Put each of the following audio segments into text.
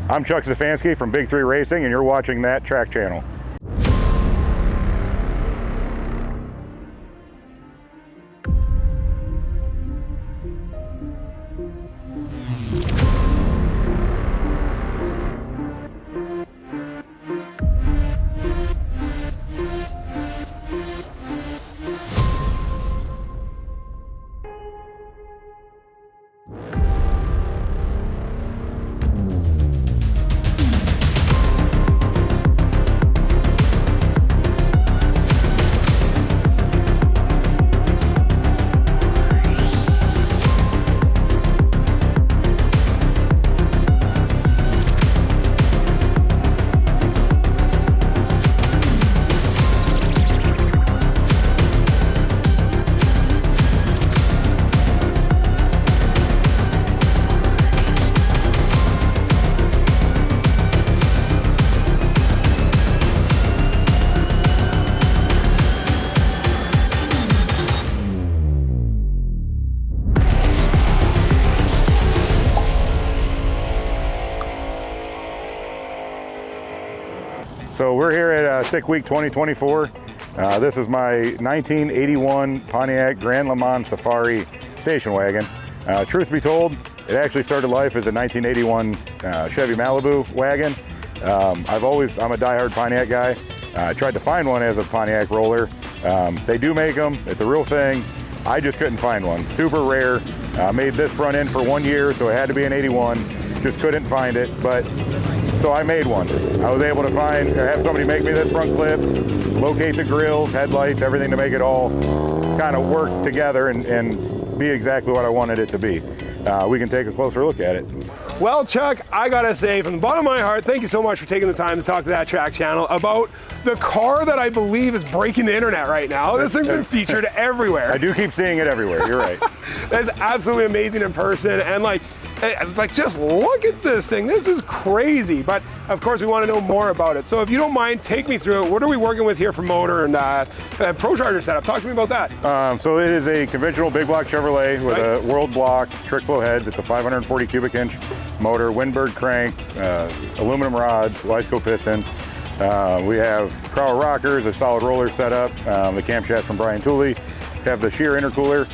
I'm Chuck Stefanski from Big 3 Racing, and you're watching That Track Channel. So we're here at Sick Week 2024. This is my 1981 Pontiac Grand Le Mans Safari station wagon. Truth be told, it actually started life as a 1981 Chevy Malibu wagon. I'm a diehard Pontiac guy. I tried to find one as a Pontiac roller. They do make them, it's a real thing. I just couldn't find one, super rare. Made this front end for 1 year, so it had to be an 81. Just couldn't find it, so I made one. I was able to have somebody make me this front clip, locate the grills, headlights, everything to make it all kind of work together and be exactly what I wanted it to be. We can take a closer look at it. Well, Chuck, I gotta say, from the bottom of my heart, thank you so much for taking the time to talk to That Track Channel about the car that I believe is breaking the internet right now. This thing's been featured everywhere. I do keep seeing it everywhere, you're right. That's absolutely amazing in person, and like just look at this thing. This is crazy, but of course we want to know more about it. So if you don't mind, take me through it. What are we working with here for motor and Pro Charger setup? Talk to me about that. So it is a conventional big block Chevrolet with a world block, trick flow heads. It's a 540 cubic inch motor, Windbird crank, aluminum rods, Wiseco pistons. We have Crowell rockers, a solid roller setup, the camshaft from Brian Tooley. Have the shear intercooler,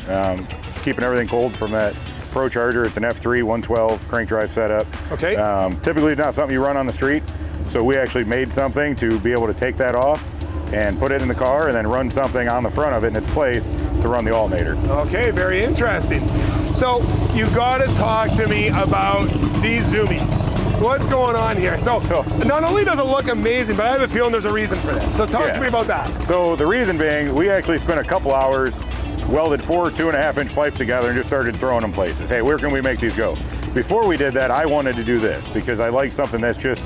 keeping everything cold from that Pro Charger. It's an F3 112 crank drive setup. Okay. Typically not something you run on the street, so we actually made something to be able to take that off and put it in the car and then run something on the front of it in its place to run the alternator. Okay, very interesting. So you got to talk to me about these zoomies. What's going on here? So not only does it look amazing, but I have a feeling there's a reason for this. So talk to me about that. So the reason being, we actually spent a couple hours, welded 4 2.5 inch pipes together and just started throwing them places. Hey, where can we make these go? Before we did that, I wanted to do this because I like something that's just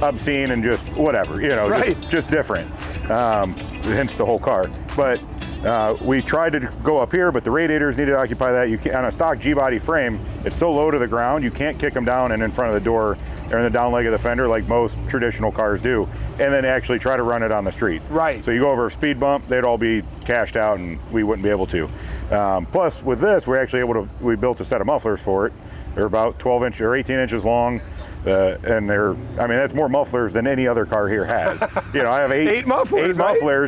obscene and just whatever, you know, just different, hence the whole car. But we tried to go up here, but the radiators need to occupy that. You can, on a stock G-body frame, it's so low to the ground, you can't kick them down and in front of the door or in the down leg of the fender like most traditional cars do, and then actually try to run it on the street. Right. So you go over a speed bump, they'd all be cashed out and we wouldn't be able to. Plus with this, we're actually able to, we built a set of mufflers for it. They're about 12 inches or 18 inches long. And that's more mufflers than any other car here has. You know, I have eight mufflers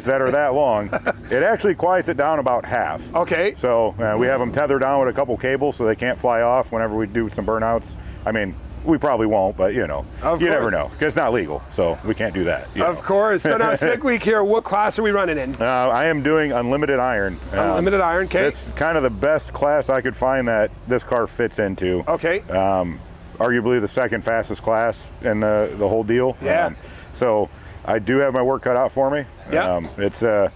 that are that long. It actually quiets it down about half. Okay. So we have them tethered down with a couple cables so they can't fly off whenever we do some burnouts. I mean, we probably won't, but you know, you never know, because it's not legal, so we can't do that. Of course. So now Sick Week here, what class are we running in? I am doing unlimited iron. Unlimited iron, okay. It's kind of the best class I could find that this car fits into. Okay. Arguably the second fastest class in the whole deal. Yeah. So I do have my work cut out for me. Yeah.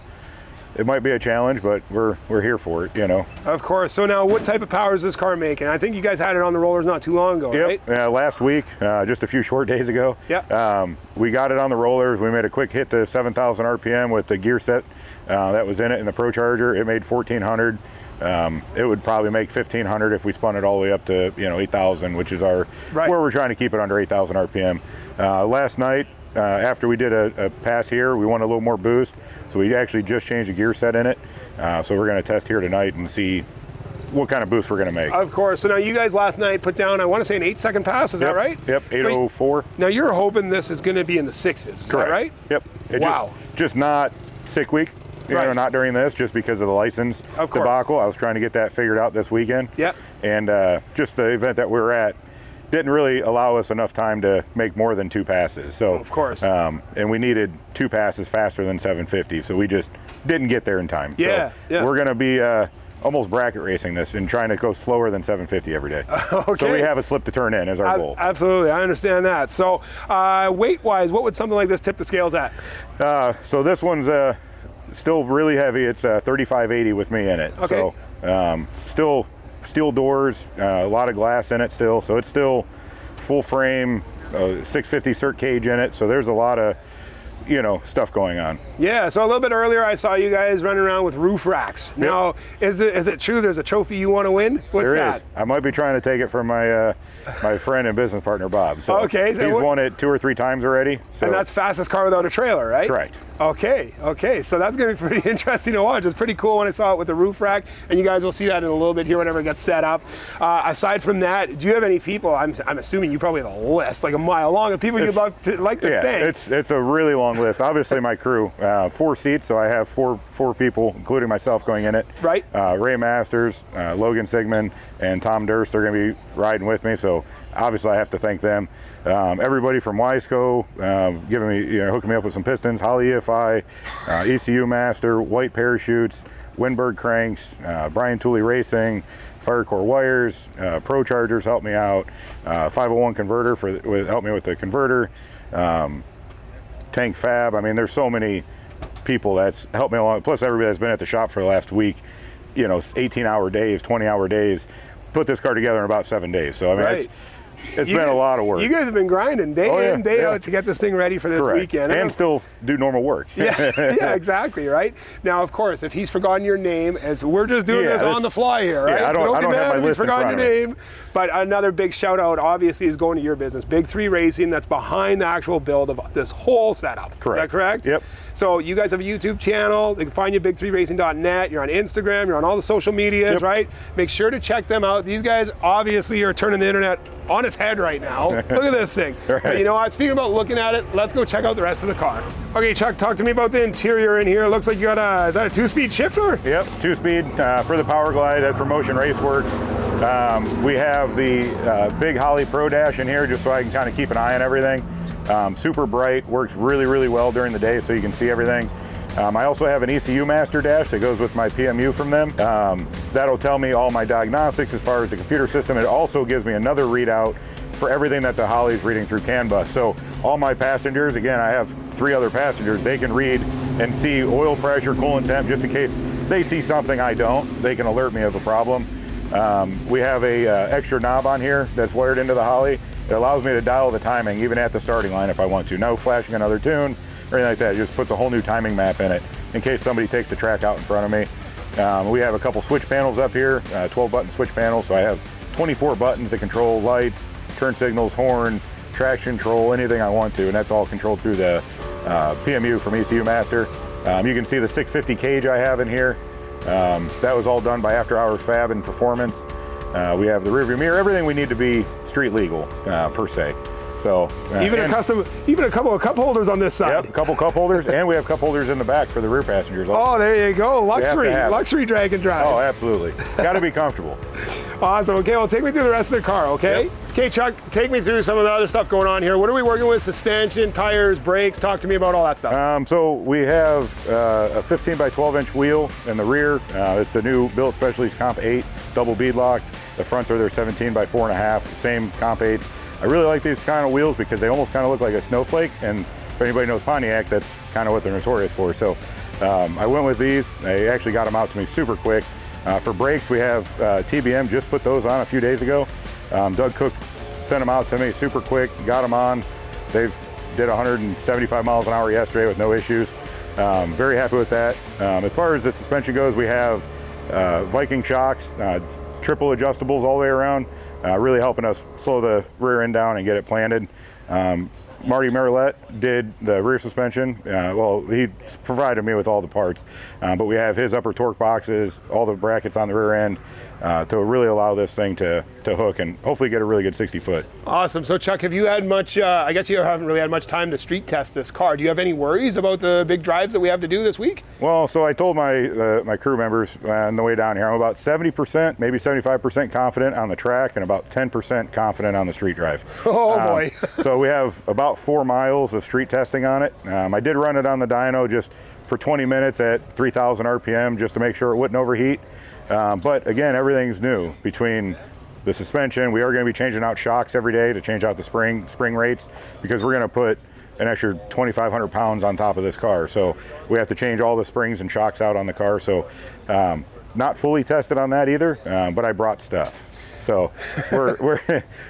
It might be a challenge, but we're here for it, you know. Of course. So now, what type of power is this car making? I think you guys had it on the rollers not too long ago, right? Last week, just a few short days ago. Yeah. We got it on the rollers. We made a quick hit to 7,000 RPM with the gear set that was in it in the Pro Charger. It made 1,400. It would probably make 1,500 if we spun it all the way up to 8,000, which is where we're trying to keep it under 8,000 RPM. Last night, after we did a pass here, we wanted a little more boost, so we actually just changed the gear set in it. So we're going to test here tonight and see what kind of boost we're going to make. Of course. So now you guys last night put down, I want to say an 8-second pass, is that right? Yep, 8:04. Now you're hoping this is going to be in the 6s, is that right? Yep. Wow. Just not sick week. You know, not during this, just because of the license debacle. I was trying to get that figured out this weekend. Yep. And just the event that we were at didn't really allow us enough time to make more than 2 passes. So of course. And we needed 2 passes faster than 750, so we just didn't get there in time. Yeah. So we're going to be almost bracket racing this and trying to go slower than 750 every day. Okay. So we have a slip to turn in as our goal. Absolutely, I understand that. So weight-wise, what would something like this tip the scales at? So this one's still really heavy. It's 3580 with me in it. Okay. So still steel doors, a lot of glass in it still. So it's still full frame, 650 cert cage in it. So there's a lot of, you know, stuff going on. Yeah, so a little bit earlier I saw you guys running around with roof racks. Yep. Now, is it true there's a trophy you want to win? What's that? There is. I might be trying to take it from my my friend and business partner, Bob. So okay. He's won it 2 or 3 times already. So. And that's fastest car without a trailer, right? Correct. Okay, so that's going to be pretty interesting to watch. It's pretty cool when I saw it with the roof rack, and you guys will see that in a little bit here whenever it gets set up. Aside from that, do you have any people, I'm assuming you probably have a list, like a mile long, of people you'd like to thank? It's a really long list. Obviously my crew, 4 seats, so I have four people, including myself, going in it. Right. Ray Masters, Logan Sigmund, and Tom Durst, they're going to be riding with me, so obviously I have to thank them. Everybody from Wiseco, giving me, hooking me up with some pistons, Holly EFI, ECU Master, White Parachutes, Winberg Cranks, Brian Tooley Racing, Firecore Wires, Pro Chargers helped me out, 501 Converter helped me with the converter, Tank Fab. I mean, there's so many people that's helped me along, plus everybody that's been at the shop for the last week, 18-hour days, 20-hour days, put this car together in about 7 days. So I mean, it's been a lot of work. You guys have been grinding day in, day out to get this thing ready for this weekend. And still do normal work. Yeah, exactly, right? Now, of course, if he's forgotten your name, we're just doing this on the fly here, right? Yeah, I don't have my list in front of me. Name. But another big shout out, obviously, is going to your business, Big 3 Racing, that's behind the actual build of this whole setup. Correct. Is that correct? Yep. So you guys have a YouTube channel. They can find you at big3racing.net. You're on Instagram. You're on all the social medias, right? Make sure to check them out. These guys obviously are turning the internet on its head right now. Look at this thing. Right. But you know what? Speaking about looking at it, let's go check out the rest of the car. Okay, Chuck, talk to me about the interior in here. It looks like you got is that a 2-speed shifter? Yep, 2-speed for the Power Glide. That's for Motion Raceworks. We have the big Holly Pro Dash in here just so I can kind of keep an eye on everything. Super bright, works really, really well during the day so you can see everything. I also have an ECU Master Dash that goes with my PMU from them. That'll tell me all my diagnostics as far as the computer system. It also gives me another readout for everything that the Holly's reading through CAN bus. So all my passengers, again, I have 3 other passengers, they can read and see oil pressure, coolant temp, just in case they see something I don't, they can alert me of a problem. We have a extra knob on here that's wired into the Holly. It allows me to dial the timing even at the starting line if I want to. No flashing another tune or anything like that. It just puts a whole new timing map in it in case somebody takes the track out in front of me. We have a couple switch panels up here, 12-button switch panels. So I have 24 buttons to control lights, turn signals, horn, traction control, anything I want to. And that's all controlled through the PMU from ECU Master. You can see the 650 cage I have in here. That was all done by After Hours Fab and Performance. We have the rearview mirror, everything we need to be street legal per se. So even a couple of cup holders on this side. Yep, a couple cup holders, and we have cup holders in the back for the rear passengers. Oh, there you go, luxury drag and drive. Oh, absolutely. Got to be comfortable. Awesome. Okay, well, take me through the rest of the car, okay? Yep. Okay, Chuck, take me through some of the other stuff going on here. What are we working with? Suspension, tires, brakes. Talk to me about all that stuff. So we have a 15 by 12 inch wheel in the rear. It's the new Billet Specialties Comp 8 double bead lock. The fronts are their 17 by 4.5, same Comp 8s. I really like these kind of wheels because they almost kind of look like a snowflake, and if anybody knows Pontiac, that's kind of what they're notorious for. So I went with these. They actually got them out to me super quick. For brakes, we have TBM, just put those on a few days ago. Doug Cook sent them out to me super quick, got them on. They've did 175 miles an hour yesterday with no issues. Very happy with that. As far as the suspension goes, we have Viking shocks, triple adjustables all the way around, really helping us slow the rear end down and get it planted. Marty Marilette did the rear suspension. Well, he provided me with all the parts, but we have his upper torque boxes, all the brackets on the rear end to really allow this thing to hook and hopefully get a really good 60 foot. Awesome. So Chuck, have you had much, I guess you haven't really had much time to street test this car. Do you have any worries about the big drives that we have to do this week? Well, so I told my crew members on the way down here, I'm about 70%, maybe 75% confident on the track and about 10% confident on the street drive. Oh boy. So we have about 4 miles of street testing on it. I did run it on the dyno just for 20 minutes at 3,000 RPM just to make sure it wouldn't overheat. But again, everything's new between the suspension. We are going to be changing out shocks every day to change out the spring rates because we're going to put an extra 2,500 pounds on top of this car. So we have to change all the springs and shocks out on the car. So not fully tested on that either, but I brought stuff. So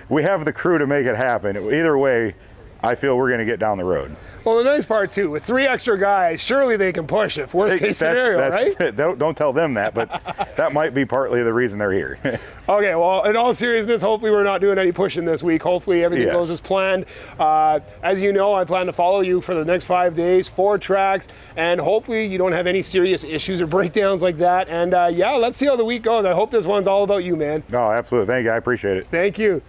we have the crew to make it happen. Either way, I feel we're going to get down the road. Well, the nice part too, with 3 extra guys, surely they can push it. Worst case scenario, right? Don't tell them that, but that might be partly the reason they're here. Okay, well, in all seriousness, hopefully we're not doing any pushing this week. Hopefully everything goes as planned. As you know, I plan to follow you for the next 5 days, 4 tracks, and hopefully you don't have any serious issues or breakdowns like that. And yeah, let's see how the week goes. I hope this one's all about you, man. No, absolutely. Thank you. I appreciate it. Thank you.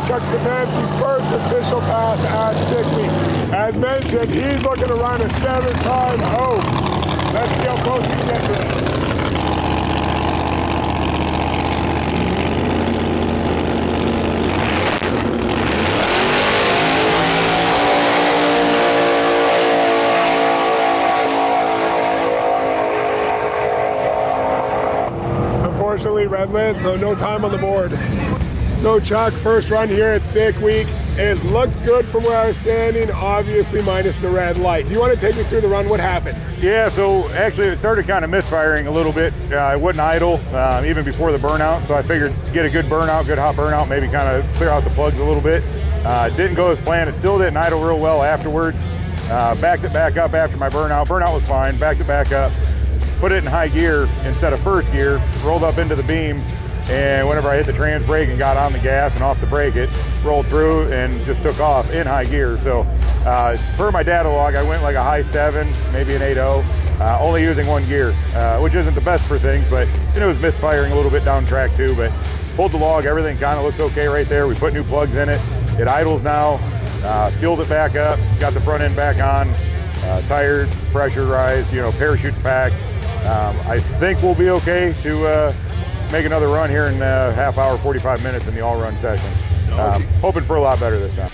Chuck Stefanski's first official pass at Sick Week. As mentioned, he's looking to run a 7.5. Let's see how close he can get to it. Unfortunately, red lit, so no time on the board. So Chuck, first run here at Sick Week. It looks good from where I was standing, obviously minus the red light. Do you want to take me through the run? What happened? Yeah, so actually it started kind of misfiring a little bit. I wouldn't idle even before the burnout, so I figured get a good burnout, good hot burnout, maybe kind of clear out the plugs a little bit. Didn't go as planned. It still didn't idle real well afterwards. Backed it back up after my burnout. Burnout was fine, backed it back up, put it in high gear instead of first gear, rolled up into the beams, and whenever I hit the trans brake and got on the gas and off the brake, it rolled through and just took off in high gear. So per my data log, I went like a high 7, maybe an 8.0, only using 1 gear, which isn't the best for things, but it was misfiring a little bit down track too. But pulled the log, everything kind of looks okay right there. We put new plugs in it. It idles now, fueled it back up, got the front end back on, tired, pressurized, parachutes packed. I think we'll be okay to make another run here in a half hour, 45 minutes in the all-run session. Hoping for a lot better this time.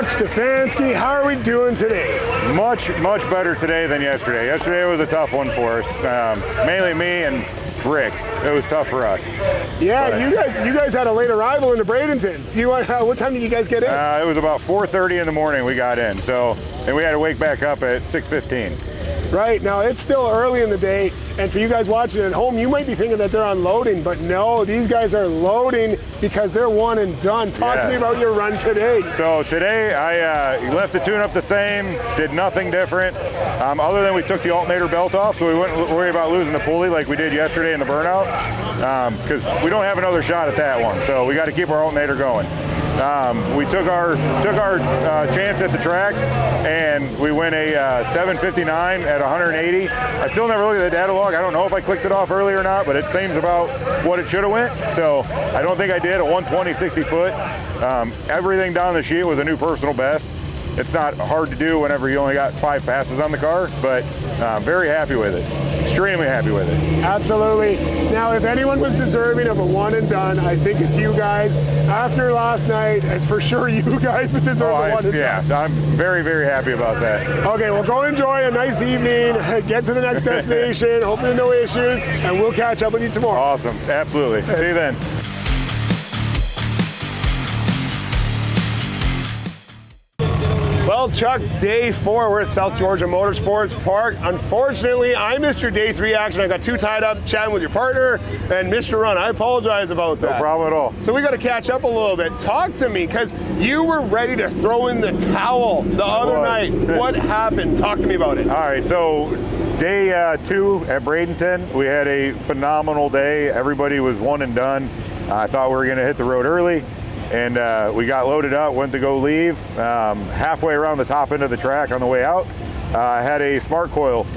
Stefanski, how are we doing today? Much better today than yesterday. Yesterday was a tough one for us. Mainly me and Rick. It was tough for us. Yeah, but, you guys had a late arrival into Bradenton. What time did you guys get in? It was about 4:30 in the morning we got in. And we had to wake back up at 6:15. Right, now it's still early in the day, and for you guys watching at home, you might be thinking that they're unloading, but no, these guys are loading because they're one and done. Talk to me about your run today. So today I left the tune-up the same, did nothing different, other than we took the alternator belt off, so we wouldn't worry about losing the pulley like we did yesterday in the burnout, because we don't have another shot at that one, so we got to keep our alternator going. We took our chance at the track, and we went a 7:59 at 180. I still never looked at the data log. I don't know if I clicked it off early or not, but it seems about what it should have went. So I don't think I did at 120, 60 foot. Everything down the sheet was a new personal best. It's not hard to do whenever you only got 5 passes on the car, but very happy with it. extremely happy with it. Absolutely. Now, if anyone was deserving of a one and done, I think it's you guys. After last night, it's for sure you guys that deserve the one and done. Yeah, I'm very, very happy about that. Okay, well, go enjoy a nice evening. Get to the next destination. Hopefully no issues, and we'll catch up with you tomorrow. Awesome. Absolutely. See you then. Well, Chuck, day 4, we're at South Georgia Motorsports Park. Unfortunately, I missed your day 3 action. I got too tied up chatting with your partner and missed your run. I apologize about that. No problem at all. So we got to catch up a little bit. Talk to me, because you were ready to throw in the towel the other night. What happened? Talk to me about it. All right, so day 2 at Bradenton, we had a phenomenal day. Everybody was one and done. I thought we were going to hit the road early. And we got loaded up, went to go leave. Halfway around the top end of the track on the way out, I had a smart coil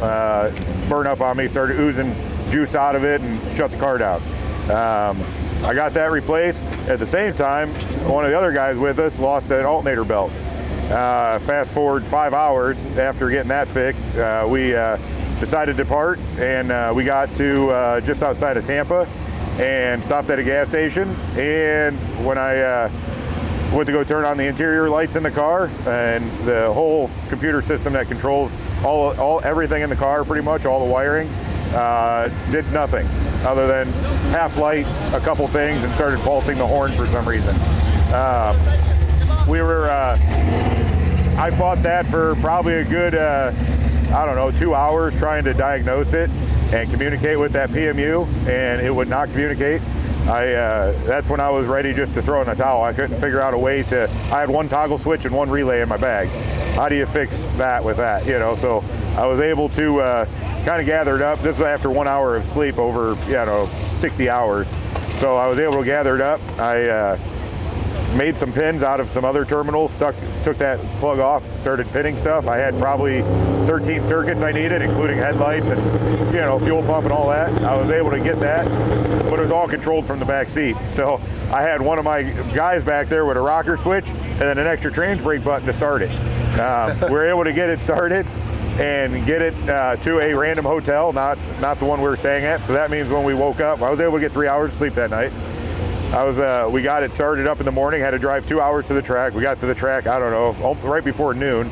burn up on me, started oozing juice out of it and shut the car down. I got that replaced. At the same time, one of the other guys with us lost an alternator belt. Fast forward 5 hours after getting that fixed, we decided to depart, and we got to just outside of Tampa and stopped at a gas station. And when I went to go turn on the interior lights in the car, and the whole computer system that controls everything in the car, pretty much all the wiring, did nothing other than half light a couple things and started pulsing the horn for some reason. I fought that for probably a good, 2 hours trying to diagnose it and communicate with that PMU, and it would not communicate. That's when I was ready just to throw in the towel. I couldn't figure out a way to, I had one toggle switch and one relay in my bag. How do you fix that with that, So I was able to kind of gather it up. This was after 1 hour of sleep over, 60 hours. So I was able to gather it up. I made some pins out of some other terminals, took that plug off, started pinning stuff. I had probably 13 circuits I needed, including headlights and fuel pump and all that. I was able to get that, but it was all controlled from the back seat. So I had one of my guys back there with a rocker switch and then an extra trans brake button to start it. We were able to get it started and get it to a random hotel, not the one we were staying at. So that means when we woke up, I was able to get 3 hours of sleep that night. We got it started up in the morning, had to drive 2 hours to the track. We got to the track, right before noon.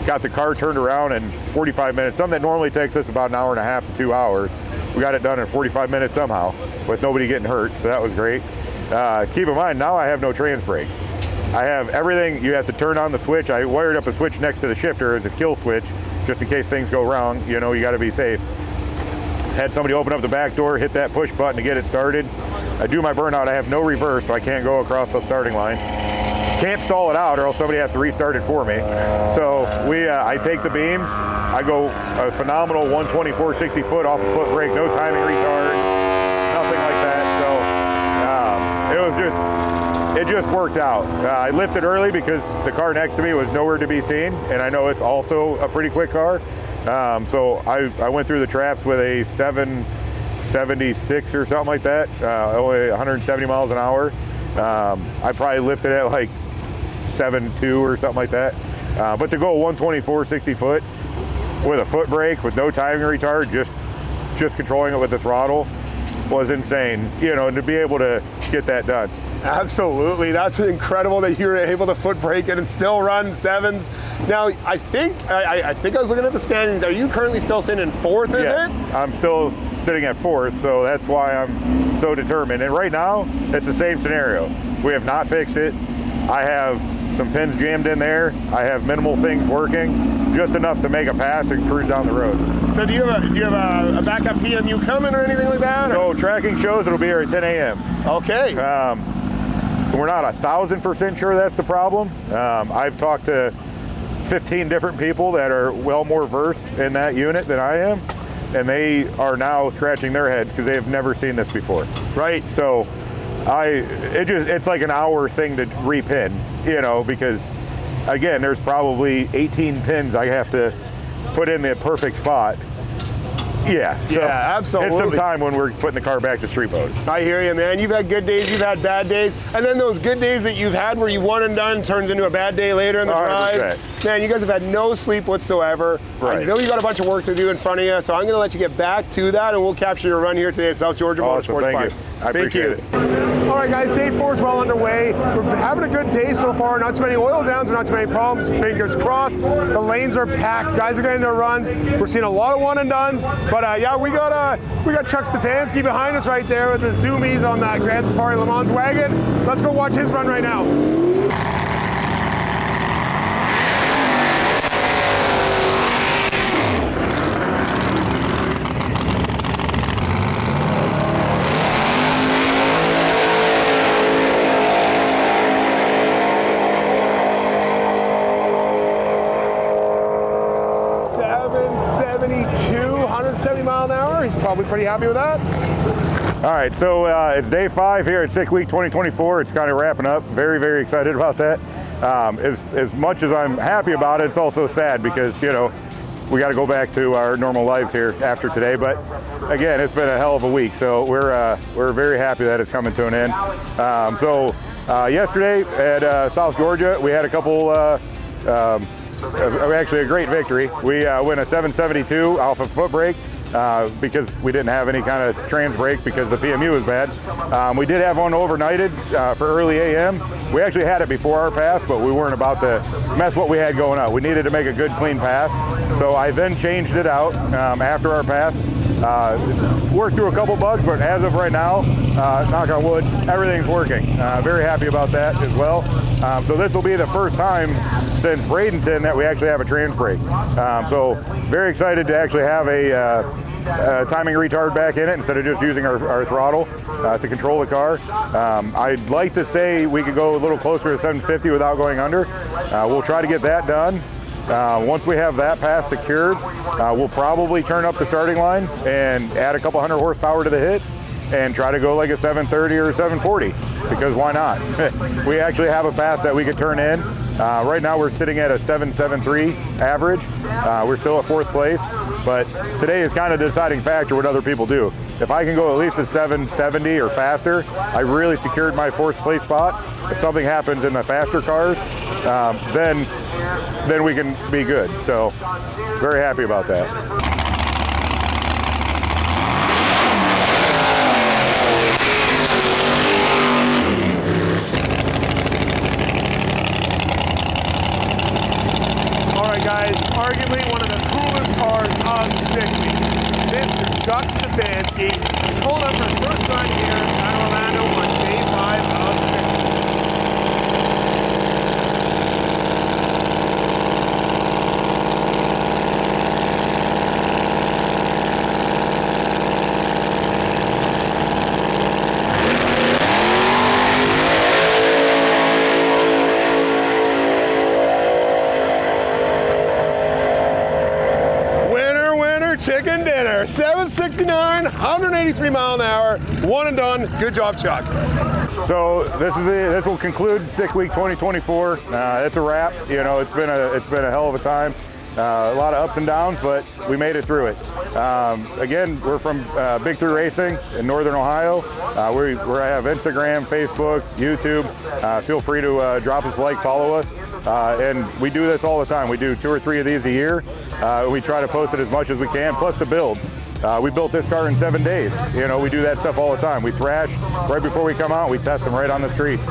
Got the car turned around in 45 minutes, something that normally takes us about an hour and a half to 2 hours. We got it done in 45 minutes somehow with nobody getting hurt, so that was great. Keep in mind, now I have no trans brake. I have everything. You have to turn on the switch. I wired up a switch next to the shifter as a kill switch, just in case things go wrong. You got to be safe. Had somebody open up the back door, hit that push button to get it started. I do my burnout. I have no reverse, so I can't go across the starting line. Can't stall it out, or else somebody has to restart it for me. So I take the beams. I go a phenomenal 124 60 foot off a foot brake, no timing retard, nothing like that. So it just worked out. I lifted early because the car next to me was nowhere to be seen, and I know it's also a pretty quick car. So I went through the traps with a 776 or something like that, only 170 miles an hour. I probably lifted at like 7.2 or something like that. But to go 124 60 foot with a foot brake, with no timing retard, just controlling it with the throttle was insane, and to be able to get that done. Absolutely, that's incredible that you were able to foot brake it and still run sevens. Now, I think I was looking at the standings. Are you currently still sitting in 4th, is it? I'm still sitting at 4th, so that's why I'm so determined. And right now, it's the same scenario. We have not fixed it. I have some pins jammed in there. I have minimal things working, just enough to make a pass and cruise down the road. So do you have a backup PMU coming or anything like that? So tracking shows it'll be here at 10 a.m. Okay. We're not 1,000% sure that's the problem. I've talked to 15 different people that are well more versed in that unit than I am, and they are now scratching their heads because they have never seen this before. Right. So it's like an hour thing to repin, because again, there's probably 18 pins I have to put in the perfect spot Yeah, so Yeah, absolutely. It's some time when we're putting the car back to street mode. I hear you, man. You've had good days, you've had bad days, and then those good days that you've had where you won and done turns into a bad day later in the 100%. drive. Man, you guys have had no sleep whatsoever. Right. I know you got a bunch of work to do in front of you, so I'm going to let you get back to that, and we'll capture your run here today at South Georgia Awesome, Motorsports thank Park. you. I appreciate it. All right, guys, day 4 is well underway. We're having a good day so far. Not too many oil downs, not too many problems. Fingers crossed. The lanes are packed. Guys are getting their runs. We're seeing a lot of one and dones. But yeah, we got Chuck Stefanski behind us right there with the zoomies on that Grand Safari Lemans Wagon. Let's go watch his run right now. 170 mile an hour. He's probably pretty happy with that. All right, so it's day 5 here at Sick Week 2024. It's kind of wrapping up. Very, very excited about that. As much as I'm happy about it, it's also sad because, you know, we got to go back to our normal lives here after today. But again, it's been a hell of a week, so we're very happy that it's coming to an end. Yesterday at South Georgia, we had a couple. Actually, a great victory. We win a 772 off a foot brake because we didn't have any kind of trans brake because the PMU was bad. We did have one overnighted for early AM. We actually had it before our pass, but we weren't about to mess what we had going on. We needed to make a good, clean pass. So I then changed it out after our pass. Worked through a couple bugs, but as of right now, knock on wood, everything's working. Very happy about that as well. So this will be the first time since Bradenton that we actually have a trans brake. So very excited to actually have a timing retard back in it instead of just using our throttle to control the car. I'd like to say we could go a little closer to 750 without going under. We'll try to get that done. Once we have that pass secured, we'll probably turn up the starting line and add a couple hundred horsepower to the hit and try to go like a 730 or 740, because why not? We actually have a pass that we could turn in. Right now we're sitting at a 773 average. We're still at 4th place, but today is kind of the deciding factor what other people do. If I can go at least a 770 or faster, I really secured my 4th place spot. If something happens in the faster cars, then we can be good. So very happy about that. Guys, arguably one of the coolest cars of Sick Week. Mr. Chuck Stefanski pulled up for his first time here at Orlando on day 5 of Sick Week. Chicken dinner, 769, 183 mile an hour, one and done. Good job, Chuck. So this will conclude Sick Week 2024. It's a wrap. You know, it's been a hell of a time. A lot of ups and downs, but we made it through it. Again, we're from Big 3 Racing in Northern Ohio. We have Instagram, Facebook, YouTube. Feel free to drop us a like, follow us. And we do this all the time. We do 2 or 3 of these a year. We try to post it as much as we can, plus the builds. We built this car in 7 days. You know, we do that stuff all the time. We thrash right before we come out. We test them right on the street.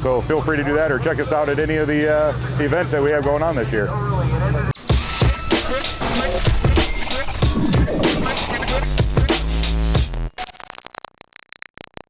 So feel free to do that or check us out at any of the events that we have going on this year.